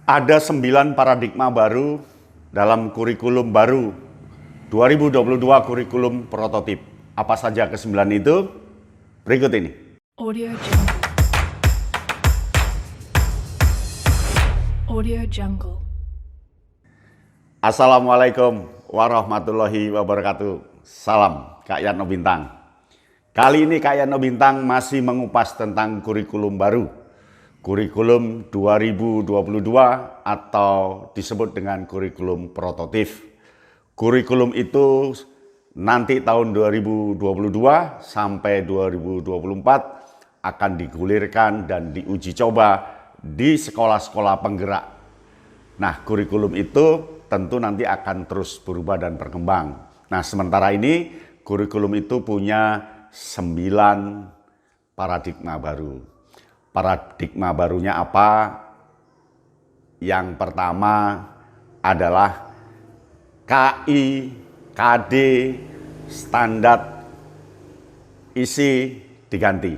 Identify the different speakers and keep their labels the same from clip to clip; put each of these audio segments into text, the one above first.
Speaker 1: Ada 9 paradigma baru dalam kurikulum baru 2022 kurikulum prototip. Apa saja ke-9 itu? Berikut ini.
Speaker 2: Audio Jungle. Audio Jungle.
Speaker 1: Assalamualaikum warahmatullahi wabarakatuh. Salam Kak Yatno Bintang. Kali ini Kak Yatno Bintang masih mengupas tentang kurikulum baru. Kurikulum 2022 atau disebut dengan kurikulum prototip. Kurikulum itu nanti tahun 2022 sampai 2024 akan digulirkan dan diuji coba di sekolah-sekolah penggerak. Nah, kurikulum itu tentu nanti akan terus berubah dan berkembang. Nah, sementara ini kurikulum itu punya 9 paradigma baru. Paradigma barunya apa? Yang pertama adalah KI, KD, standar isi diganti.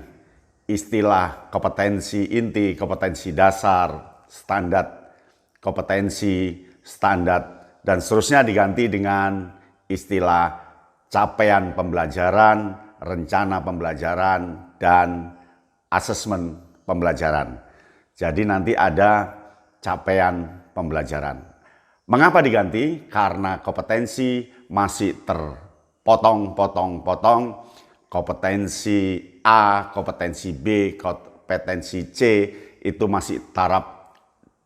Speaker 1: Istilah kompetensi inti, kompetensi dasar, standar kompetensi, standar, dan seterusnya diganti dengan istilah capaian pembelajaran, rencana pembelajaran, dan asesmen pembelajaran. Jadi nanti ada capaian pembelajaran. Mengapa diganti? Karena kompetensi masih terpotong-potong-potong. Kompetensi A, kompetensi B, kompetensi C itu masih taraf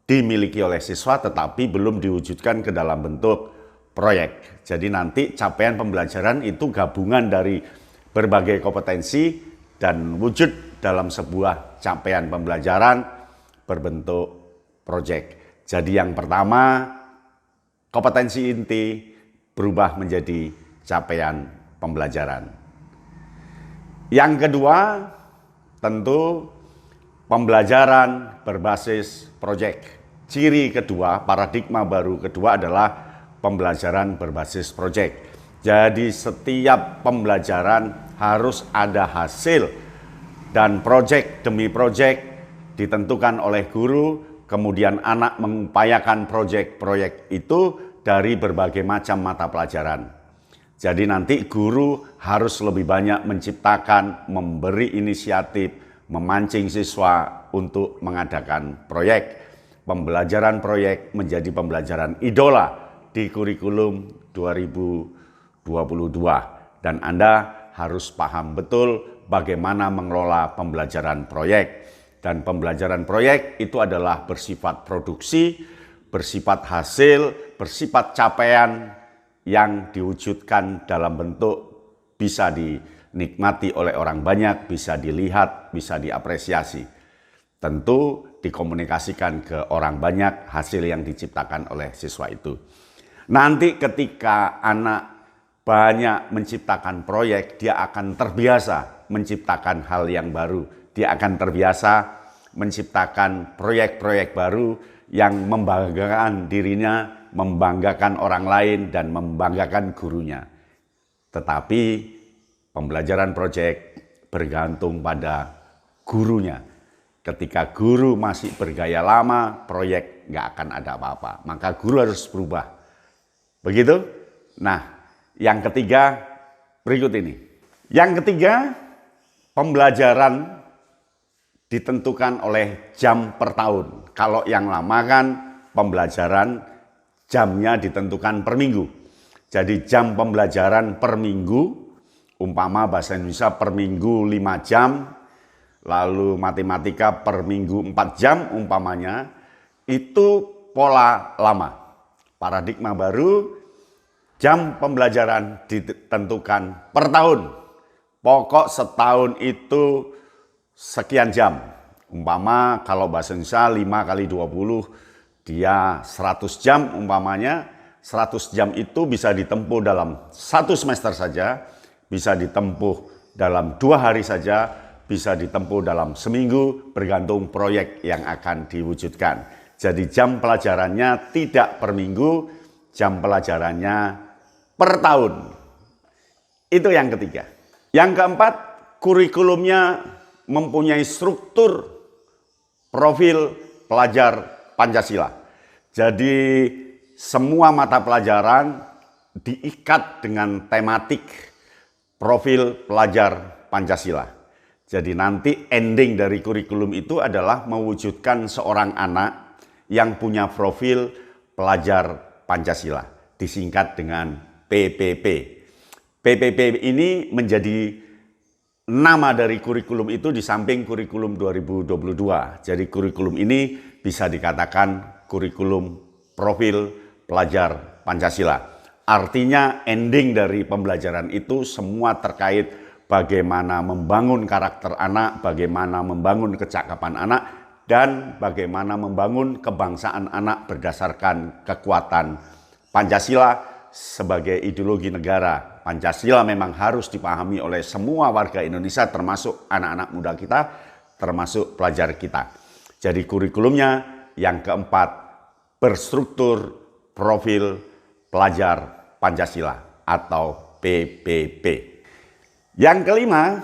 Speaker 1: dimiliki oleh siswa tetapi belum diwujudkan ke dalam bentuk proyek. Jadi nanti capaian pembelajaran itu gabungan dari berbagai kompetensi dan wujud dalam sebuah capaian pembelajaran berbentuk proyek. Jadi yang pertama, kompetensi inti berubah menjadi capaian pembelajaran. Yang kedua, tentu pembelajaran berbasis proyek. Ciri kedua, paradigma baru kedua adalah pembelajaran berbasis proyek. Jadi setiap pembelajaran harus ada hasil dan proyek demi proyek ditentukan oleh guru, kemudian anak mengupayakan proyek-proyek itu dari berbagai macam mata pelajaran. Jadi nanti guru harus lebih banyak menciptakan, memberi inisiatif, memancing siswa untuk mengadakan proyek. Pembelajaran proyek menjadi pembelajaran idola di kurikulum 2022. Dan Anda harus paham betul bagaimana mengelola pembelajaran proyek. Dan pembelajaran proyek itu adalah bersifat produksi, bersifat hasil, bersifat capaian yang diwujudkan dalam bentuk bisa dinikmati oleh orang banyak, bisa dilihat, bisa diapresiasi. Tentu dikomunikasikan ke orang banyak hasil yang diciptakan oleh siswa itu. Nanti ketika anak banyak menciptakan proyek, dia akan terbiasa menciptakan hal yang baru. Dia akan terbiasa menciptakan proyek-proyek baru yang membanggakan dirinya, membanggakan orang lain, dan membanggakan gurunya. Tetapi pembelajaran proyek bergantung pada gurunya. Ketika guru masih bergaya lama, proyek nggak akan ada apa-apa. Maka guru harus berubah. Begitu? Nah, yang ketiga, berikut ini. Yang ketiga, pembelajaran ditentukan oleh jam per tahun. Kalau yang lama kan pembelajaran jamnya ditentukan per minggu. Jadi jam pembelajaran per minggu, umpama bahasa Indonesia per minggu 5 jam, lalu matematika per minggu 4 jam umpamanya, itu pola lama. Paradigma baru, jam pembelajaran ditentukan per tahun. Pokok setahun itu sekian jam. Umpama kalau bahasa Indonesia 5 kali 20, dia 100 jam umpamanya. 100 jam itu bisa ditempuh dalam 1 semester saja, bisa ditempuh dalam 2 hari saja, bisa ditempuh dalam seminggu, bergantung proyek yang akan diwujudkan. Jadi jam pelajarannya tidak per minggu, jam pelajarannya per tahun. Itu yang ketiga. Yang keempat, kurikulumnya mempunyai struktur profil pelajar Pancasila. Jadi semua mata pelajaran diikat dengan tematik profil pelajar Pancasila. Jadi nanti ending dari kurikulum itu adalah mewujudkan seorang anak yang punya profil pelajar Pancasila, disingkat dengan PPP. PPP ini menjadi nama dari kurikulum itu di samping kurikulum 2022. Jadi kurikulum ini bisa dikatakan kurikulum profil pelajar Pancasila. Artinya ending dari pembelajaran itu semua terkait bagaimana membangun karakter anak, bagaimana membangun kecakapan anak, dan bagaimana membangun kebangsaan anak berdasarkan kekuatan Pancasila sebagai ideologi negara. Pancasila memang harus dipahami oleh semua warga Indonesia, termasuk anak-anak muda kita, termasuk pelajar kita. Jadi kurikulumnya yang keempat, berstruktur profil pelajar Pancasila atau PPP. Yang kelima,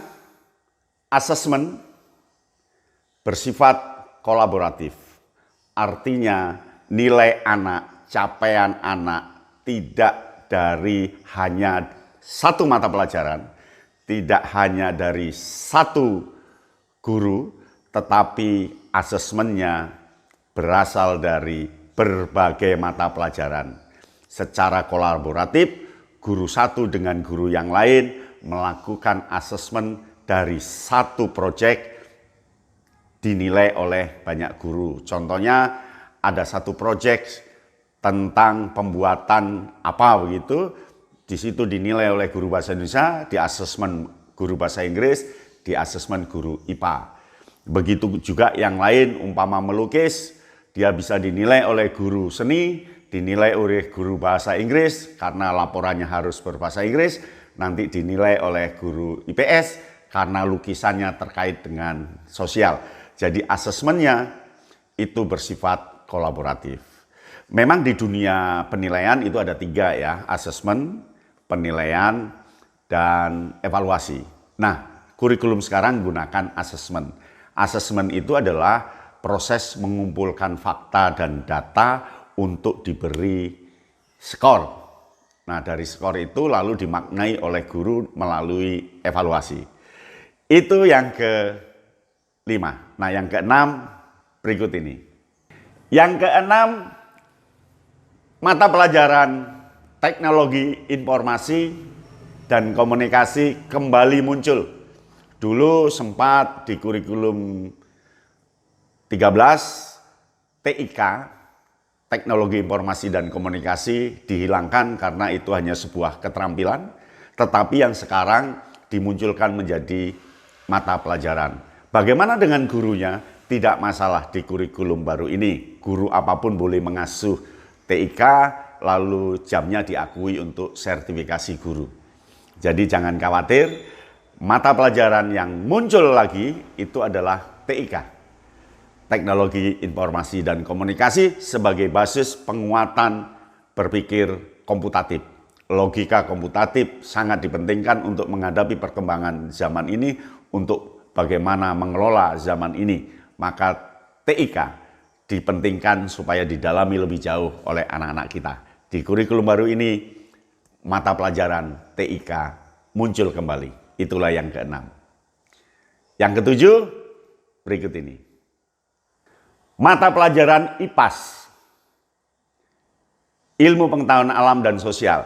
Speaker 1: asesmen bersifat kolaboratif. Artinya nilai anak, capaian anak tidak dari hanya satu mata pelajaran, tidak hanya dari satu guru, tetapi asesmennya berasal dari berbagai mata pelajaran. Secara kolaboratif, guru satu dengan guru yang lain melakukan asesmen dari satu proyek dinilai oleh banyak guru. Contohnya ada satu proyek tentang pembuatan apa begitu, di situ dinilai oleh guru bahasa Indonesia, di asesmen guru bahasa Inggris, di asesmen guru IPA. Begitu juga yang lain, umpama melukis, dia bisa dinilai oleh guru seni, dinilai oleh guru bahasa Inggris karena laporannya harus berbahasa Inggris, nanti dinilai oleh guru IPS karena lukisannya terkait dengan sosial. Jadi asesmennya itu bersifat kolaboratif. Memang di dunia penilaian itu ada 3 ya, asesmen, penilaian, dan evaluasi. Nah, kurikulum sekarang gunakan asesmen. Asesmen itu adalah proses mengumpulkan fakta dan data untuk diberi skor. Nah, dari skor itu lalu dimaknai oleh guru melalui evaluasi. Itu yang ke-5. Nah, yang ke-6 berikut ini. Yang ke-6, mata pelajaran teknologi informasi dan komunikasi kembali muncul. Dulu sempat di kurikulum 13 TIK, teknologi informasi dan komunikasi, dihilangkan karena itu hanya sebuah keterampilan, tetapi yang sekarang dimunculkan menjadi mata pelajaran. Bagaimana dengan gurunya? Tidak masalah di kurikulum baru ini. Guru apapun boleh mengasuh TIK, lalu jamnya diakui untuk sertifikasi guru. Jadi jangan khawatir, mata pelajaran yang muncul lagi itu adalah TIK, teknologi informasi dan komunikasi, sebagai basis penguatan berpikir komputatif. Logika komputatif sangat dipentingkan untuk menghadapi perkembangan zaman ini, untuk bagaimana mengelola zaman ini. Maka TIK dipentingkan supaya didalami lebih jauh oleh anak-anak kita. Di kurikulum baru ini, mata pelajaran TIK muncul kembali. Itulah yang ke-6. Yang ke-7, berikut ini. Mata pelajaran IPAS, ilmu pengetahuan alam dan sosial,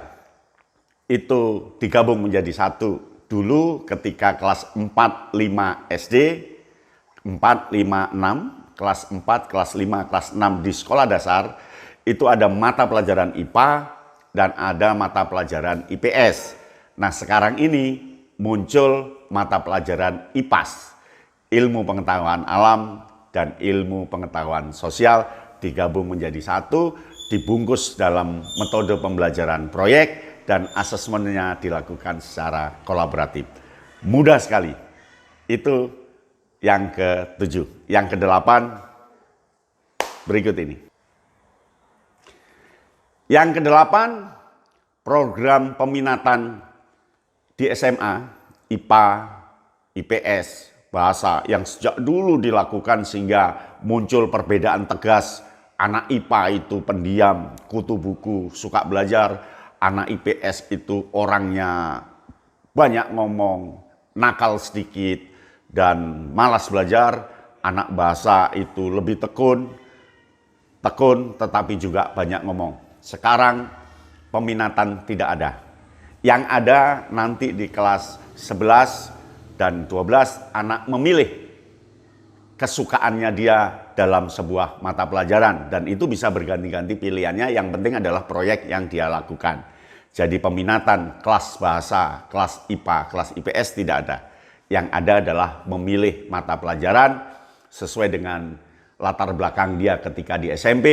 Speaker 1: itu digabung menjadi satu. Dulu ketika kelas 4, 5 SD, 4, 5, 6, kelas 4, kelas 5, kelas 6 di sekolah dasar, itu ada mata pelajaran IPA dan ada mata pelajaran IPS. Nah, sekarang ini muncul mata pelajaran IPAS, ilmu pengetahuan alam dan ilmu pengetahuan sosial, digabung menjadi satu, dibungkus dalam metode pembelajaran proyek, dan asesmennya dilakukan secara kolaboratif. Mudah sekali. Itu yang ke-7. Yang ke-8 berikut ini. Yang ke-8, program peminatan di SMA, IPA, IPS, bahasa yang sejak dulu dilakukan sehingga muncul perbedaan tegas anak IPA itu pendiam, kutu buku, suka belajar. Anak IPS itu orangnya banyak ngomong, nakal sedikit, dan malas belajar. Anak bahasa itu lebih tekun tetapi juga banyak ngomong. Sekarang peminatan tidak ada. Yang ada nanti di kelas 11 dan 12 anak memilih kesukaannya dia dalam sebuah mata pelajaran. Dan itu bisa berganti-ganti pilihannya, yang penting adalah proyek yang dia lakukan. Jadi peminatan kelas bahasa, kelas IPA, kelas IPS tidak ada. Yang ada adalah memilih mata pelajaran sesuai dengan latar belakang dia ketika di SMP,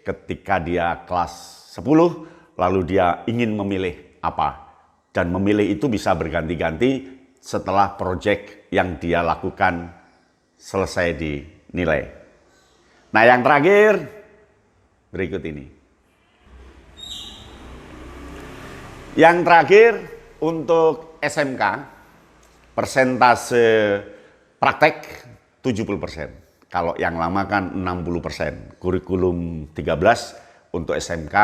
Speaker 1: ketika dia kelas 10, lalu dia ingin memilih apa. Dan memilih itu bisa berganti-ganti setelah proyek yang dia lakukan selesai dinilai. Nah, yang terakhir berikut ini. Yang terakhir untuk SMK, persentase praktek 70%. Kalau yang lama kan 60%. Kurikulum 13 untuk SMK,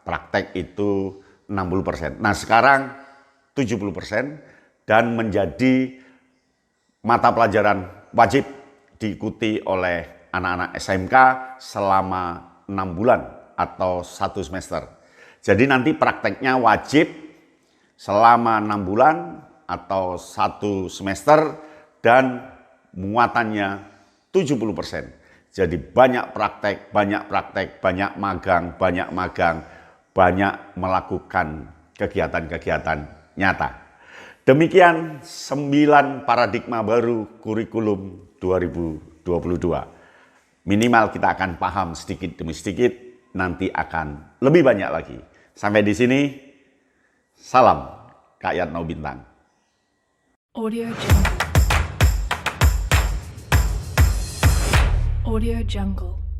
Speaker 1: praktek itu 60%. Nah, sekarang 70% dan menjadi mata pelajaran wajib diikuti oleh anak-anak SMK selama 6 bulan atau 1 semester. Jadi nanti prakteknya wajib selama 6 bulan atau 1 semester dan muatannya 70%. Jadi banyak praktek, banyak magang, banyak melakukan kegiatan-kegiatan nyata. Demikian 9 paradigma baru kurikulum 2022. Minimal kita akan paham sedikit demi sedikit, nanti akan lebih banyak lagi. Sampai di sini, salam Kak Yatno Bintang.
Speaker 2: Audio Jungle. Audio Jungle.